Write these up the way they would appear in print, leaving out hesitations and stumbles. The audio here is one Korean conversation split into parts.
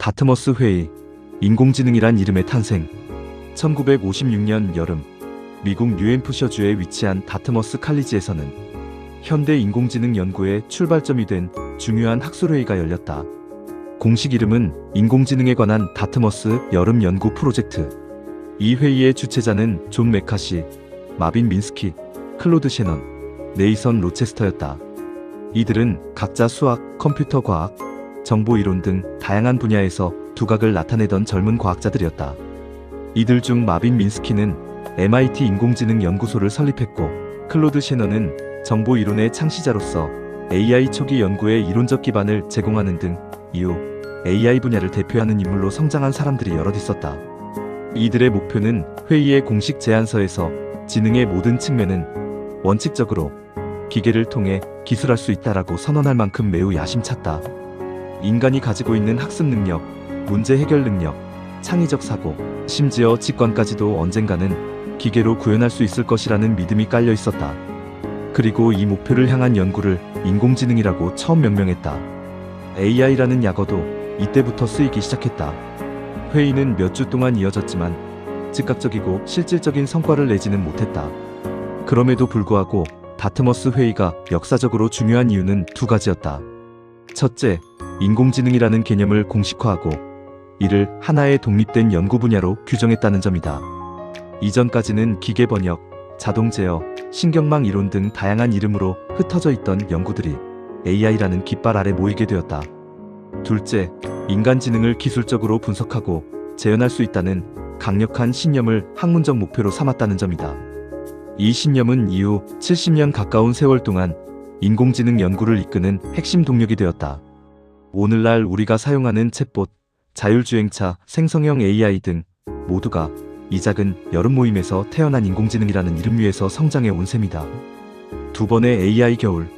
다트머스 회의, 인공지능이란 이름의 탄생. 1956년 여름, 미국 뉴햄프셔주에 위치한 다트머스 칼리지에서는 현대 인공지능 연구의 출발점이 된 중요한 학술회의가 열렸다. 공식 이름은 인공지능에 관한 다트머스 여름 연구 프로젝트. 이 회의의 주최자는 존 메카시, 마빈 민스키, 클로드 셰넌, 네이선 로체스터였다. 이들은 각자 수학, 컴퓨터 과학, 정보이론 등 다양한 분야에서 두각을 나타내던 젊은 과학자들이었다. 이들 중 마빈 민스키는 MIT 인공지능 연구소를 설립했고, 클로드 셰넌은 정보이론의 창시자로서 AI 초기 연구의 이론적 기반을 제공하는 등 이후 AI 분야를 대표하는 인물로 성장한 사람들이 여럿 있었다. 이들의 목표는 회의의 공식 제안서에서 지능의 모든 측면은 원칙적으로 기계를 통해 기술할 수 있다라고 선언할 만큼 매우 야심찼다. 인간이 가지고 있는 학습 능력, 문제 해결 능력, 창의적 사고, 심지어 직관까지도 언젠가는 기계로 구현할 수 있을 것이라는 믿음이 깔려 있었다. 그리고 이 목표를 향한 연구를 인공지능이라고 처음 명명했다. AI라는 약어도 이때부터 쓰이기 시작했다. 회의는 몇 주 동안 이어졌지만 즉각적이고 실질적인 성과를 내지는 못했다. 그럼에도 불구하고 다트머스 회의가 역사적으로 중요한 이유는 두 가지였다. 첫째, 인공지능이라는 개념을 공식화하고 이를 하나의 독립된 연구 분야로 규정했다는 점이다. 이전까지는 기계 번역, 자동 제어, 신경망 이론 등 다양한 이름으로 흩어져 있던 연구들이 AI라는 깃발 아래 모이게 되었다. 둘째, 인간 지능을 기술적으로 분석하고 재현할 수 있다는 강력한 신념을 학문적 목표로 삼았다는 점이다. 이 신념은 이후 70년 가까운 세월 동안 인공지능 연구를 이끄는 핵심 동력이 되었다. 오늘날 우리가 사용하는 챗봇, 자율주행차, 생성형 AI 등 모두가 이 작은 여름 모임에서 태어난 인공지능이라는 이름 위에서 성장해 온 셈이다. 두 번의 AI 겨울.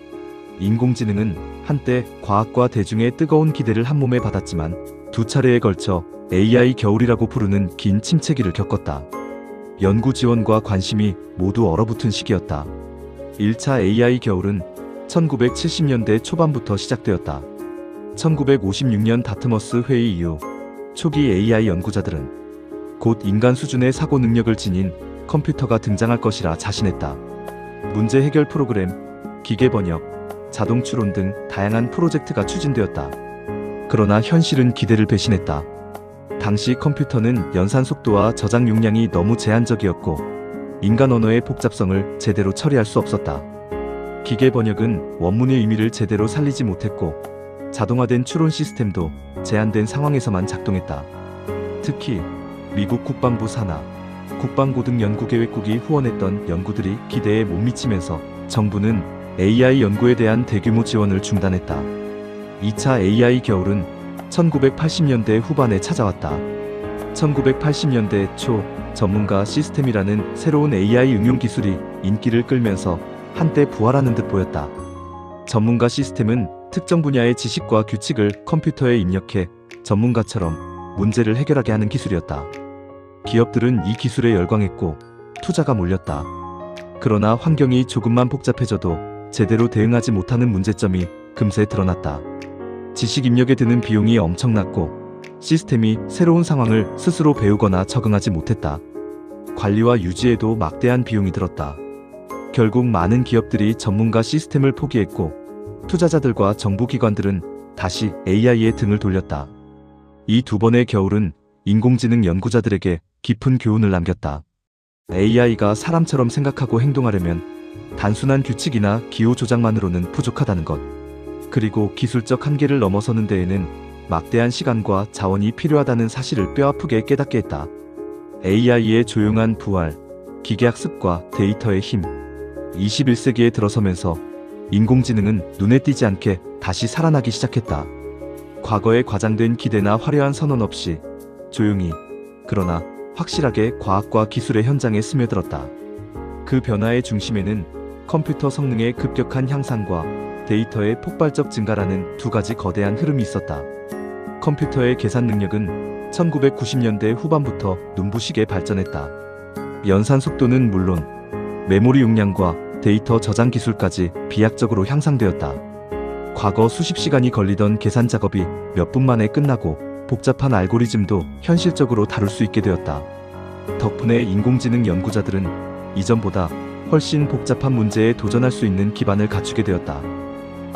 인공지능은 한때 과학과 대중의 뜨거운 기대를 한몸에 받았지만 두 차례에 걸쳐 AI 겨울이라고 부르는 긴 침체기를 겪었다. 연구 지원과 관심이 모두 얼어붙은 시기였다. 1차 AI 겨울은 1970년대 초반부터 시작되었다. 1956년 다트머스 회의 이후 초기 AI 연구자들은 곧 인간 수준의 사고 능력을 지닌 컴퓨터가 등장할 것이라 자신했다. 문제 해결 프로그램, 기계 번역, 자동 추론 등 다양한 프로젝트가 추진되었다. 그러나 현실은 기대를 배신했다. 당시 컴퓨터는 연산 속도와 저장 용량이 너무 제한적이었고 인간 언어의 복잡성을 제대로 처리할 수 없었다. 기계 번역은 원문의 의미를 제대로 살리지 못했고 자동화된 추론 시스템도 제한된 상황에서만 작동했다. 특히 미국 국방부 산하, 국방고등연구계획국이 후원했던 연구들이 기대에 못 미치면서 정부는 AI 연구에 대한 대규모 지원을 중단했다. 2차 AI 겨울은 1980년대 후반에 찾아왔다. 1980년대 초 전문가 시스템이라는 새로운 AI 응용 기술이 인기를 끌면서 한때 부활하는 듯 보였다. 전문가 시스템은 특정 분야의 지식과 규칙을 컴퓨터에 입력해 전문가처럼 문제를 해결하게 하는 기술이었다. 기업들은 이 기술에 열광했고 투자가 몰렸다. 그러나 환경이 조금만 복잡해져도 제대로 대응하지 못하는 문제점이 금세 드러났다. 지식 입력에 드는 비용이 엄청났고 시스템이 새로운 상황을 스스로 배우거나 적응하지 못했다. 관리와 유지에도 막대한 비용이 들었다. 결국 많은 기업들이 전문가 시스템을 포기했고 투자자들과 정부기관들은 다시 AI에 등을 돌렸다. 이 두 번의 겨울은 인공지능 연구자들에게 깊은 교훈을 남겼다. AI가 사람처럼 생각하고 행동하려면 단순한 규칙이나 기호 조작만으로는 부족하다는 것. 그리고 기술적 한계를 넘어서는 데에는 막대한 시간과 자원이 필요하다는 사실을 뼈아프게 깨닫게 했다. AI의 조용한 부활, 기계학습과 데이터의 힘. 21세기에 들어서면서 인공지능은 눈에 띄지 않게 다시 살아나기 시작했다. 과거의 과장된 기대나 화려한 선언 없이 조용히, 그러나 확실하게 과학과 기술의 현장에 스며들었다. 그 변화의 중심에는 컴퓨터 성능의 급격한 향상과 데이터의 폭발적 증가라는 두 가지 거대한 흐름이 있었다. 컴퓨터의 계산 능력은 1990년대 후반부터 눈부시게 발전했다. 연산 속도는 물론 메모리 용량과 데이터 저장 기술까지 비약적으로 향상되었다. 과거 수십 시간이 걸리던 계산 작업이 몇 분 만에 끝나고 복잡한 알고리즘도 현실적으로 다룰 수 있게 되었다. 덕분에 인공지능 연구자들은 이전보다 훨씬 복잡한 문제에 도전할 수 있는 기반을 갖추게 되었다.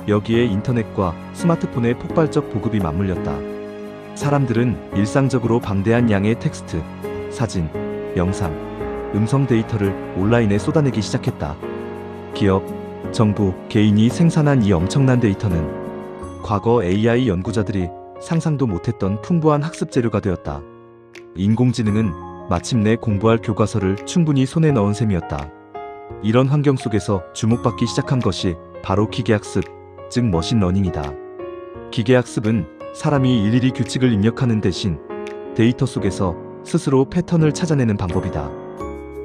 여기에 인터넷과 스마트폰의 폭발적 보급이 맞물렸다. 사람들은 일상적으로 방대한 양의 텍스트, 사진, 영상, 음성 데이터를 온라인에 쏟아내기 시작했다. 기업, 정부, 개인이 생산한 이 엄청난 데이터는 과거 AI 연구자들이 상상도 못했던 풍부한 학습 재료가 되었다. 인공지능은 마침내 공부할 교과서를 충분히 손에 넣은 셈이었다. 이런 환경 속에서 주목받기 시작한 것이 바로 기계학습, 즉 머신러닝이다. 기계학습은 사람이 일일이 규칙을 입력하는 대신 데이터 속에서 스스로 패턴을 찾아내는 방법이다.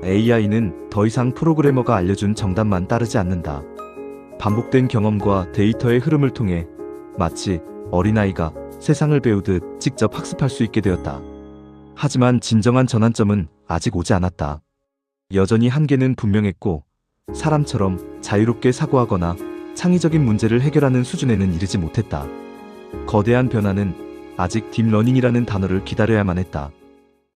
AI는 더 이상 프로그래머가 알려준 정답만 따르지 않는다. 반복된 경험과 데이터의 흐름을 통해 마치 어린아이가 세상을 배우듯 직접 학습할 수 있게 되었다. 하지만 진정한 전환점은 아직 오지 않았다. 여전히 한계는 분명했고 사람처럼 자유롭게 사고하거나 창의적인 문제를 해결하는 수준에는 이르지 못했다. 거대한 변화는 아직 딥러닝이라는 단어를 기다려야만 했다.